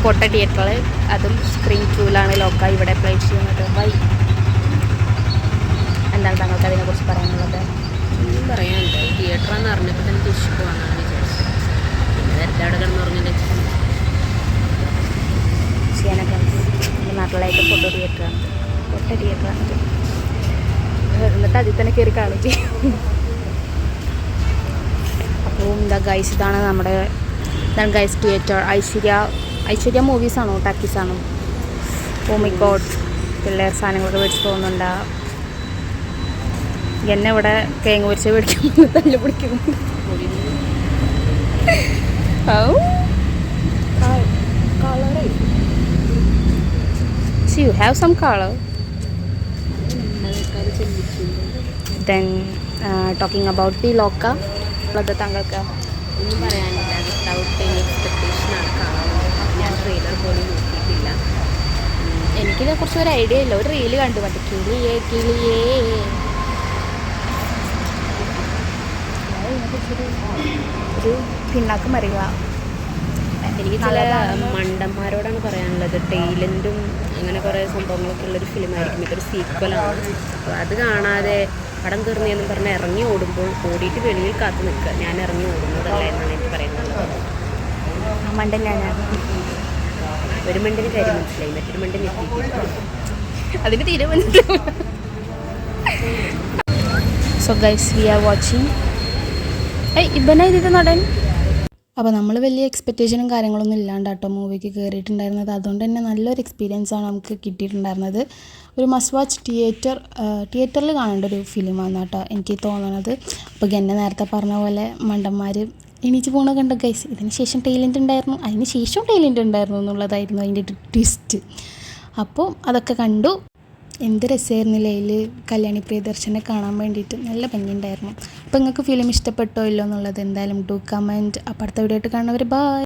കോട്ട തിയേറ്ററിൽ, അതും സ്ക്രീൻ 2-ലാണ് ലോക്ക ഇവിടെ പ്ലേ ചെയ്യുന്നത്. ബൈ. എന്താണ് താങ്കൾക്ക് അതിനെക്കുറിച്ച് പറയാനുള്ളത്? ഒന്നും പറയാനില്ല. ഈ തിയേറ്ററാന്ന് അറിഞ്ഞപ്പോൾ തന്നെ തിരിച്ചു പോകാമെന്നാണ് വിചാരിച്ചത്. പിന്നെ നേരത്തെ അവിടെ കിടന്നുറങ്ങില്ല ചെയ്യാനൊക്കെ നമ്മുടെ നാട്ടിലായിട്ട് ഫോട്ടോ തിയേറ്ററാണ്, കോട്ട തിയേറ്ററാണ്. എന്നിട്ട് അതിൽ തന്നെ കയറി കാണും ചെയ്യും. അപ്പോൾ എന്താ ഗൈസ്, ഇതാണ് ഗൈസ് തിയേറ്റർ. ഐശ്വര്യ മൂവീസാണോ ടാക്കീസാണോ? ഓ മൈ ഗോഡ്, പിള്ളേർ സാധനങ്ങളൊക്കെ മേടിച്ച് പോകുന്നുണ്ട്. എന്നെ ഇവിടെ തേങ്ങ പൊരിച്ച് മേടിക്കുമ്പോൾ തല്ല് പിടിക്കും. So you have some color. Then talking about the Lokka, അത് താങ്കൾക്ക് ഒന്നും പറയാനില്ല. വിത്തൗട്ട് എനി എക്സ്പെക്ടേഷനാണ് കാണുന്നത്. ഞാൻ ട്രെയിലർ പോലും നോക്കിയിട്ടില്ല. എനിക്കിതിനെ കുറിച്ച് ഒരു ഐഡിയ ഇല്ല. ഒരു റീല് കണ്ടു, മറ്റേ കിളിയേ കിളിയേ, ഒരു പിണ്ണാക്കും അറിയുക. എനിക്ക് ചില മണ്ടന്മാരോടാണ് പറയാനുള്ളത്. ടൈലൻറ്റും അങ്ങനെ കുറേ സംഭവങ്ങളൊക്കെ ഉള്ളൊരു ഫിലിമായിരിക്കും. ഇതൊരു സീക്വലാണ്. അപ്പോൾ അത് കാണാതെ പടം തീർന്നെന്ന് പറഞ്ഞ് ഇറങ്ങി ഓടുമ്പോൾ ഓടിയിട്ട് വെളിയിൽ കാത്തു നിൽക്കുക. ഞാൻ ഇറങ്ങി ഓടുന്നതല്ല എന്നാണ് എനിക്ക് പറയുന്നത്. മണ്ടൻ ഞാനാണ്. ഒരു മണ്ടിന് കാര്യം മനസ്സിലായി, മറ്റൊരു മണ്ടിന് എത്തിയിട്ടില്ല. അതിന് തീരെ മനസ്സിലാവും. So guys, we are watching. ഇബന ഇതിട്ട് നടൻ. അപ്പോൾ നമ്മൾ വലിയ എക്സ്പെക്റ്റേഷനും കാര്യങ്ങളൊന്നും ഇല്ലാണ്ട് കേട്ടോ മൂവിക്ക് കയറിയിട്ടുണ്ടായിരുന്നത്. അതുകൊണ്ട് തന്നെ നല്ലൊരു എക്സ്പീരിയൻസാണ് നമുക്ക് കിട്ടിയിട്ടുണ്ടായിരുന്നത്. ഒരു മസ്റ്റ് വാച്ച് തിയേറ്ററിൽ കാണേണ്ട ഒരു ഫിലിമാണ് കേട്ടോ എനിക്ക് തോന്നണത്. അപ്പോൾ എന്നെ നേരത്തെ പറഞ്ഞ പോലെ മണ്ടന്മാർ എണീച്ച് പോകണ കണ്ട ഗൈസ്. ഇതിന് ശേഷം ടൈലൻ്റ് ഉണ്ടായിരുന്നു, അതിന് ശേഷം ടൈലൻ്റ് ഉണ്ടായിരുന്നു എന്നുള്ളതായിരുന്നു അതിൻ്റെ ഒരു ട്വിസ്റ്റ്. അപ്പോൾ അതൊക്കെ കണ്ടു. എന്ത് രസമായിരുന്നില്ല അതിൽ കല്യാണി പ്രിയദർശനെ കാണാൻ വേണ്ടിയിട്ട്. നല്ല ഭംഗിയുണ്ടായിരുന്നു. അപ്പോൾ നിങ്ങൾക്ക് ഫിലിം ഇഷ്ടപ്പെട്ടോ ഇല്ലോ എന്നുള്ളത് എന്തായാലും ഡു കമൻറ്റ്. അപ്പോൾ അടുത്ത വീഡിയോ ആയിട്ട് കാണുന്നവർ ബൈ.